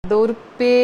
₹2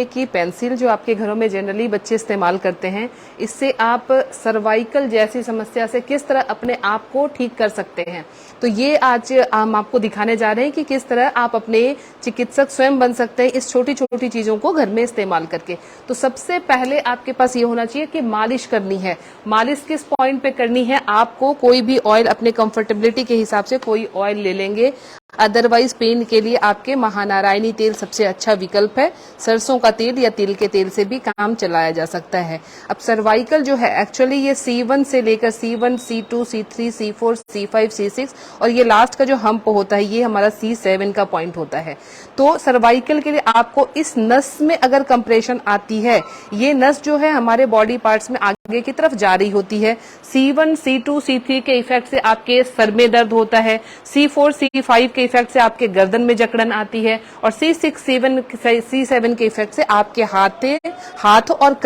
की पेंसिल जो आपके घरों में जनरली बच्चे इस्तेमाल करते हैं, इससे आप सर्वाइकल जैसी समस्या से किस तरह अपने आप को ठीक कर सकते हैं। तो ये आज हम आपको दिखाने जा रहे हैं कि किस तरह आप अपने चिकित्सक स्वयं बन सकते हैं इस छोटी छोटी चीजों को घर में इस्तेमाल करके। तो सबसे पहले आपके पास ये होना चाहिए कि मालिश करनी है। मालिश किस पॉइंट पे करनी है? आपको कोई भी ऑयल अपने कंफर्टेबिलिटी के हिसाब से कोई ऑयल ले लेंगे। अदरवाइज पेन के लिए आपके महानारायणी तेल सबसे अच्छा विकल्प है। सरसों का तेल या तिल के तेल से भी काम चलाया जा सकता है। अब सर्वाइकल जो है एक्चुअली ये C1 से लेकर C1, C2, C3, C4, C5, C6 और ये लास्ट का जो हम्प होता है ये हमारा C7 का पॉइंट होता है। तो सर्वाइकल के लिए आपको इस नस में अगर कंप्रेशन आती है, ये नस जो है हमारे बॉडी पार्ट्स में आगे की तरफ जा रही होती है। C1, C2, C3 के इफेक्ट से आपके सर में दर्द होता है। C4, C5 के इफेक्ट से आपके गर्दन में जकड़न आती है और C6, C7 के इफेक्ट से आपके हाथ और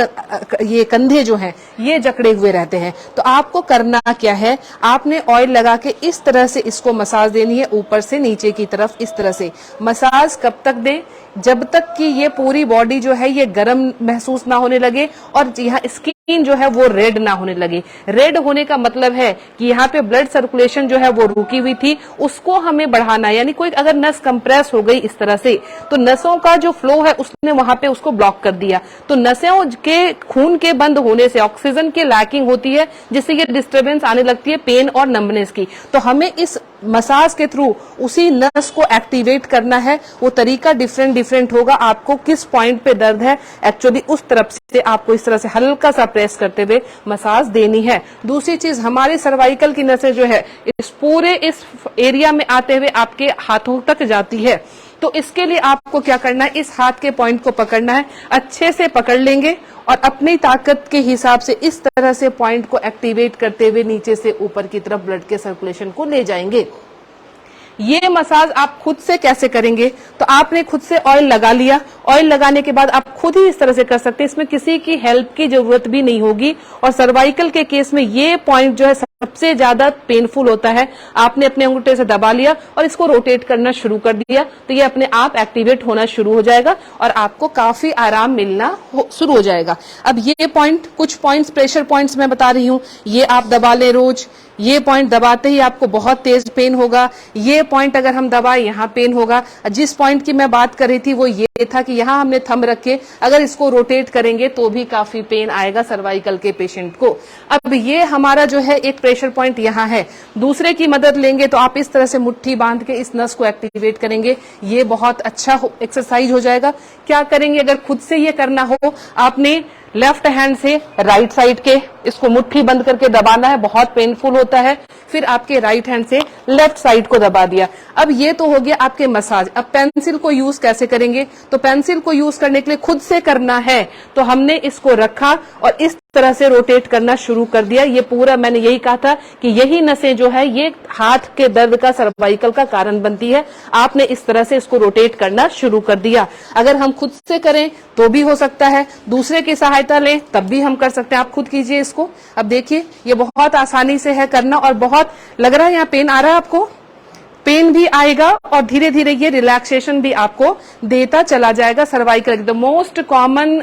ये कंधे जो हैं ये जकड़े हुए रहते हैं। तो आपको करना क्या है? आपने ऑयल लगा के इस तरह से इसको मसाज देनी है, ऊपर से नीचे की तरफ इस तरह से। मसाज कब तक दें? जब तक कि ये पूरी बॉडी जो है ये गर्म महसूस ना होने लगे और यहाँ स्किन जो है वो रेड ना होने लगे। रेड होने का मतलब है कि यहाँ पे ब्लड सर्कुलेशन जो है वो रुकी हुई थी, उसको हमें बढ़ाना है। यानी कोई अगर नस कंप्रेस हो गई इस तरह से तो नसों का जो फ्लो है उसने वहां पे उसको ब्लॉक कर दिया। तो नसों के खून के बंद होने से ऑक्सीजन की लैकिंग होती है, जिससे ये डिस्टर्बेंस आने लगती है पेन और नंबनेस की। तो हमें इस मसाज के थ्रू उसी नस को एक्टिवेट करना है। वो तरीका डिफरेंट होगा। आपको किस पॉइंट पे दर्द है एक्चुअली उस तरफ से आपको इस तरह से हल्का सा प्रेस करते हुए मसाज देनी है। दूसरी चीज, हमारे सर्वाइकल की नसें जो है इस पूरे इस एरिया में आते हुए आपके हाथों तक जाती है। तो इसके लिए आपको क्या करना है? इस हाथ के पॉइंट को पकड़ना है, अच्छे से पकड़ लेंगे और अपनी ताकत के हिसाब से इस तरह से पॉइंट को एक्टिवेट करते हुए नीचे से ऊपर की तरफ ब्लड के सर्कुलेशन को ले जाएंगे। ये मसाज आप खुद से कैसे करेंगे? तो आपने खुद से ऑयल लगा लिया। ऑयल लगाने के बाद आप खुद ही इस तरह से कर सकते हैं, इसमें किसी की हेल्प की जरूरत भी नहीं होगी। और सर्वाइकल के केस में ये पॉइंट जो है सबसे ज्यादा पेनफुल होता है। आपने अपने अंगूठे से दबा लिया और इसको रोटेट करना शुरू कर दिया तो ये अपने आप एक्टिवेट होना शुरू हो जाएगा और आपको काफी आराम मिलना शुरू हो जाएगा। अब ये पॉइंट, कुछ पॉइंट्स प्रेशर पॉइंट्स मैं बता रही हूँ, ये आप दबा ले रोज। ये पॉइंट दबाते ही आपको बहुत तेज पेन होगा। ये पॉइंट अगर हम दबाए यहाँ पेन होगा। जिस पॉइंट की मैं बात कर रही थी वो ये था कि यहाँ हमने थंब रख के अगर इसको रोटेट करेंगे तो भी काफी पेन आएगा सर्वाइकल के पेशेंट को। अब ये हमारा जो है एक प्रेशर पॉइंट यहाँ है। दूसरे की मदद लेंगे तो आप इस तरह से मुट्ठी बांध के इस नस को एक्टिवेट करेंगे। ये बहुत अच्छा एक्सरसाइज हो जाएगा। क्या करेंगे? अगर खुद से ये करना हो, आपने लेफ्ट हैंड से राइट साइड के इसको मुट्ठी बंद करके दबाना है, बहुत पेनफुल होता है। फिर आपके राइट हैंड से लेफ्ट साइड को दबा दिया। अब ये तो हो गया आपके मसाज। अब पेंसिल को यूज कैसे करेंगे? तो पेंसिल को यूज करने के लिए खुद से करना है तो हमने इसको रखा और इस तरह से रोटेट करना शुरू कर दिया। ये पूरा मैंने यही कहा था कि यही नसें जो है ये हाथ के दर्द का, सर्वाइकल का कारण बनती है। आपने इस तरह से इसको रोटेट करना शुरू कर दिया। अगर हम खुद से करें तो भी हो सकता है, दूसरे की सहायता लें तब भी हम कर सकते हैं। आप खुद कीजिए इसको। अब देखिए ये बहुत आसानी से है करना और बहुत लग रहा है यहाँ पेन आ रहा है आपको, पेन भी आएगा और धीरे धीरे ये रिलैक्सेशन भी आपको देता चला जाएगा। सर्वाइकल द मोस्ट कॉमन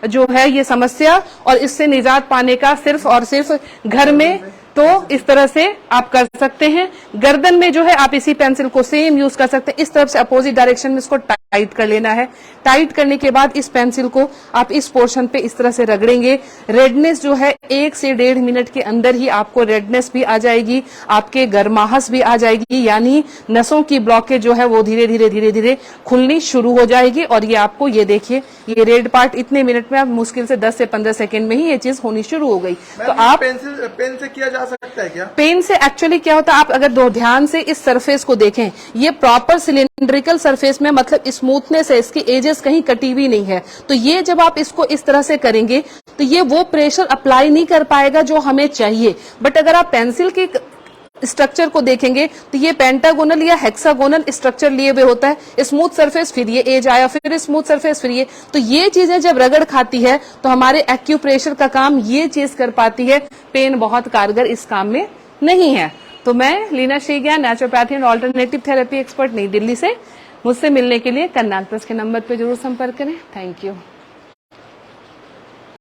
जो है ये समस्या और इससे निजात पाने का सिर्फ और सिर्फ घर में तो इस तरह से आप कर सकते हैं। गर्दन में जो है आप इसी पेंसिल को सेम यूज कर सकते हैं। इस तरफ से अपोजिट डायरेक्शन में इसको टाइट कर लेना है। टाइट करने के बाद इस पेंसिल को आप इस पोर्शन पे इस तरह से रगड़ेंगे। रेडनेस जो है 1 से 1.5 मिनट के अंदर ही आपको रेडनेस भी आ जाएगी, आपके गर्माहट भी आ जाएगी, यानी नसों की ब्लॉकेज जो है वो धीरे धीरे खुलनी शुरू हो जाएगी। और ये आपको ये देखिए ये रेड पार्ट इतने मिनट में आप मुश्किल से 10 से 15 सेकेंड में ही ये चीज होनी शुरू हो गई। तो आप पेन से किया जा सकता है क्या? पेन से एक्चुअली क्या होता है, आप अगर दो ध्यान से इस सरफेस को देखें, ये प्रॉपर सिलिंड्रिकल सरफेस में मतलब स्मूथनेस है, इसकी एजेस कहीं कटी हुई नहीं है। तो ये जब आप इसको इस तरह से करेंगे तो ये वो प्रेशर अप्लाई नहीं कर पाएगा जो हमें चाहिए। बट अगर आप पेंसिल की स्ट्रक्चर को देखेंगे तो ये पेंटागोनल या हेक्सागोनल स्ट्रक्चर लिए हुए होता है। स्मूथ सरफेस, फिर ये एज आया, फिर स्मूथ सरफेस, फिर ये। तो ये चीजें जब रगड़ खाती है तो हमारे एक्यूप्रेशर का काम ये चीज कर पाती है। पेन बहुत कारगर इस काम में नहीं है। तो मैं Leena Shegia, naturopathy and alternative therapy expert, New Delhi से मुझसे मिलने के लिए करनाल प्लस के नंबर पे जरूर संपर्क करें। Thank you.